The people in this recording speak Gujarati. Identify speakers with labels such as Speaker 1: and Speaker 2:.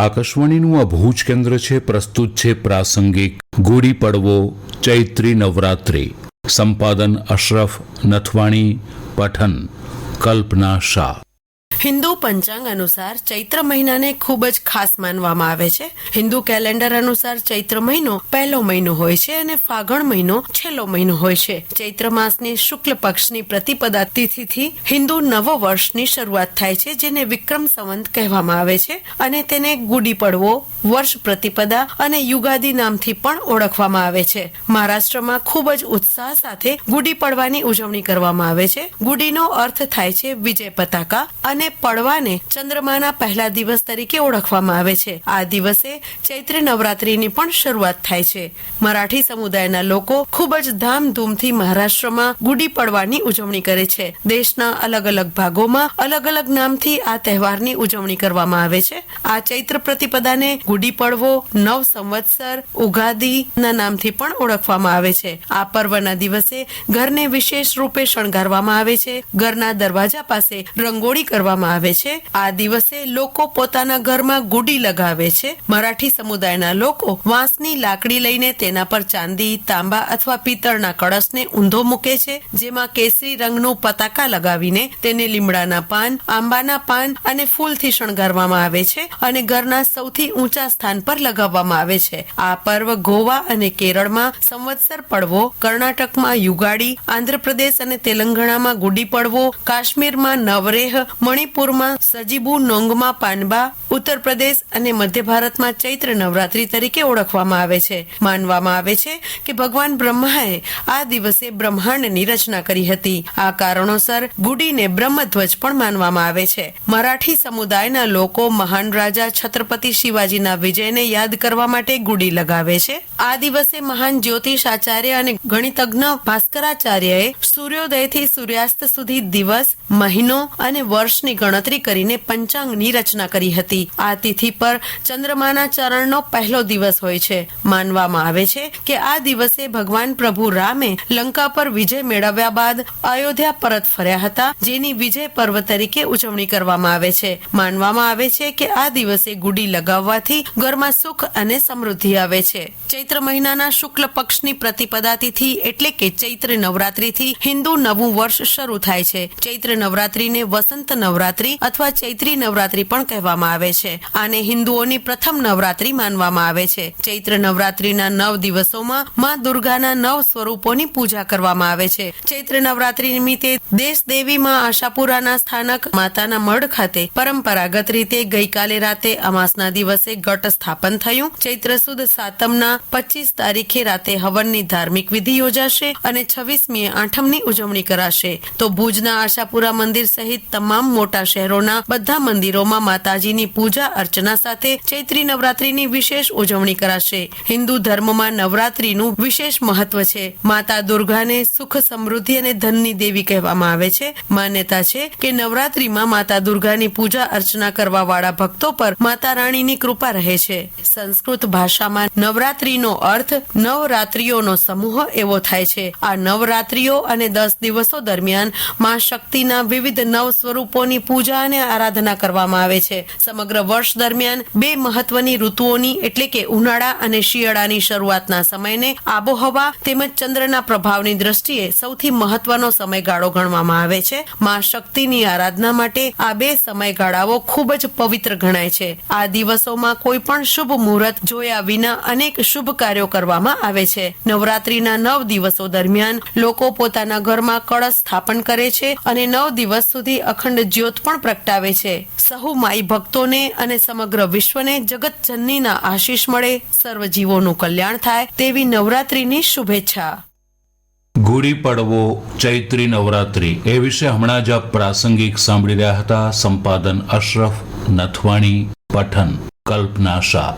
Speaker 1: આકાશવાણીનું આ ભુજ કેન્દ્ર છે. પ્રસ્તુત છે પ્રાસંગિક ગુડી પડવો ચૈત્રી નવરાત્રિ. સંપાદન અશરફ નથવાણી. પઠન કલ્પના શાહ.
Speaker 2: હિન્દુ પંચાંગ અનુસાર ચૈત્ર મહિનાને ખૂબ જ ખાસ માનવામાં આવે છે. હિન્દુ કેલેન્ડર અનુસાર ચૈત્ર મહિનો પહેલો મહિનો હોય છે અને ફાગણ મહિનો છેલ્લો મહિનો હોય છે. ચૈત્ર માસની શુક્લ પક્ષની પ્રતિપદા તિથિથી હિન્દુ નવ વર્ષની શરૂઆત થાય છે, જેને વિક્રમ સંવત કહેવામાં આવે છે અને તેને ગુડી પડવો, વર્ષ પ્રતિપદા અને યુગાદી નામથી પણ ઓળખવામાં આવે છે. મહારાષ્ટ્રમાં ખૂબ જ ઉત્સાહ સાથે ગુડી પડવાની ઉજવણી કરવામાં આવે છે. ગુડીનો અર્થ થાય છે વિજય પતાકા અને પડવાને ચંદ્રમાના પહેલા દિવસ તરીકે ઓળખવામાં આવે છે. આ દિવસે ચૈત્રી નવરાત્રીની પણ શરૂઆત થાય છે. મરાઠી સમુદાયના લોકો ખૂબ જ ધામધૂમથી મહારાષ્ટ્રમાં ગુડી પડવાની ઉજવણી કરે છે. દેશના અલગ અલગ ભાગોમાં અલગ અલગ નામથી આ તહેવારની ઉજવણી કરવામાં આવે છે. આ ચૈત્ર પ્રતિપદાને ગુડી પડવો, નવ સંવત્સર, ઉગાદી ના નામથી પણ ઓળખવામાં આવે છે. આ પર્વના દિવસે ઘરને વિશેષ રૂપે શણગારવામાં આવે છે. ઘરના દરવાજા પાસે રંગોળી કરવામાં આવે છે. આ દિવસે લોકો પોતાના ઘરમાં ગુડી લગાવે છે. મરાઠી સમુદાયના લોકો વાંસની લાકડી લઈને તેના પર ચાંદી, તાંબા અથવા પિત્તળના કળશને ઊંધો મૂકે છે, જેમાં કેસરી રંગનું પતાકા લગાવીને તેને લીમડાના પાન, આંબાના પાન અને ફૂલથી શણગારવામાં આવે છે અને ઘરના સૌથી ઊંચા સ્થાન પર લગાવવામાં આવે છે. આ પર્વ ગોવા અને કેરળમાં સંવત્સર પડવો, કર્ણાટકમાં યુગાડી, આંધ્રપ્રદેશ અને તેલંગાણામાં ગુડી પડવો, કાશ્મીરમાં નવરેહ, મણિપુરમાં સજીબુ નોંગમાં પાનબા, ઉત્તર પ્રદેશ અને મધ્ય ભારતમાં ચૈત્ર નવરાત્રી તરીકે ઓળખવામાં આવે છે. માનવામાં આવે છે કે ભગવાન બ્રહ્માએ આ દિવસે બ્રહ્માંડની રચના કરી હતી. આ કારણોસર ગુડીને બ્રહ્મધ્વજ પણ માનવામાં આવે છે. મરાઠી સમુદાયના લોકો મહાન રાજા છત્રપતિ શિવાજીના વિજયને યાદ કરવા માટે ગુડી લગાવે છે. આ દિવસે મહાન જ્યોતિષ આચાર્ય અને ગણિતજ્ઞ ભાસ્કરાચાર્યએ સૂર્યોદયથી સૂર્યાસ્ત સુધી દિવસ, મહિનો અને વર્ષની ગણતરી કરીને પંચાંગની રચના કરી હતી. આ તિથિ પર ચંદ્રમાના ચરણનો પહેલો દિવસ હોય છે. માનવામાં આવે છે કે આ દિવસે ભગવાન પ્રભુ રામે લંકા પર વિજય મેળવ્યા બાદ અયોધ્યા પરત ફર્યા હતા, જેની વિજય પર્વ તરીકે ઉજવણી કરવામાં આવે છે. માનવામાં આવે છે કે આ દિવસે ગુડી લગાવવાથી ઘરમાં સુખ અને સમૃદ્ધિ આવે છે. ચૈત્ર મહિનાના શુક્લ પક્ષની પ્રતિપદા તિથિ એટલે કે ચૈત્ર નવરાત્રીથી હિન્દુ નવું વર્ષ શરૂ થાય છે. ચૈત્ર નવરાત્રીને વસંત નવરાત્રી અથવા ચૈત્રી નવરાત્રી પણ કહેવામાં આવે છે. આને હિન્દુઓની પ્રથમ નવરાત્રી માનવામાં આવે છે. ચૈત્ર નવરાત્રીના 9 દિવસોમાં માં દુર્ગાના 9 સ્વરૂપોની પૂજા કરવામાં આવે છે. ચૈત્ર નવરાત્રી નિમિત્તે દેશ દેવી માં આશાપુરાના સ્થાનક માતાના મઢ ખાતે પરંપરાગત રીતે ગઈકાલે રાતે અમાસના દિવસે ઘટ સ્થાપન થયું. ચૈત્ર સુદ સાતમના 25 તારીખે રાતે હવનની ધાર્મિક વિધિ યોજાશે અને 26મીએ આઠમની ઉજવણી કરાશે. તો ભુજના આશાપુરા મંદિર સહિત તમામ મોટા શહેરોના બધા મંદિરોમાં માતાજીની પૂજા અર્ચના સાથે ચૈત્રી નવરાત્રીની વિશેષ ઉજવણી કરાશે. હિન્દુ ધર્મમાં નવરાત્રીનું વિશેષ મહત્વ છે. માતા દુર્ગાને સુખ, સમૃદ્ધિ અને ધનની દેવી કહેવામાં આવે છે. માન્યતા છે કે નવરાત્રીમાં માતા દુર્ગાની પૂજા અર્ચના કરવા વાળા ભક્તો પર માતા રાણીની કૃપા રહે છે. સંસ્કૃત ભાષામાં નવરાત્રીનો અર્થ નવરાત્રીઓનો સમૂહ એવો થાય છે. આ નવરાત્રીઓ અને 10 દિવસો દરમિયાન માં શક્તિના વિવિધ નવ સ્વરૂપોની પૂજા અને આરાધના કરવામાં આવે છે. સમગ્ર વર્ષ દરમિયાન 2 મહત્વની ઋતુઓની એટલે કે ઉનાળા અને શિયાળાની શરૂઆતના સમયને આબોહવા તેમજ ચંદ્રના પ્રભાવની દ્રષ્ટિએ સૌથી મહત્વનો સમયગાળો ગણવામાં આવે છે. માં શક્તિની આરાધના માટે આ 2 સમયગાળાઓ ખૂબ જ પવિત્ર ગણાય છે. આ દિવસોમાં કોઈ પણ શુભ મુહૂર્ત જોયા વિના અનેક શુભ કાર્યો કરવામાં આવે છે. નવરાત્રીના 9 દિવસો દરમિયાન લોકો પોતાના ઘરમાં કળશ સ્થાપન કરે છે અને 9 દિવસ સુધી અખંડ જ્યોત પણ પ્રગટાવે છે. સહુ માઈ ભક્તોને અને સમગ્ર વિશ્વને જગત જનનીના આશીષ મળે, સર્વ જીવોનું કલ્યાણ થાય તેવી નવરાત્રીની શુભેચ્છા.
Speaker 1: ગુડી પડવો ચૈત્રી નવરાત્રિ એ વિશે હમણાં જ આપ પ્રાસંગિક સાંભળી રહ્યા હતા. સંપાદન અશરફ નથવાણી. પઠન કલ્પના શાહ.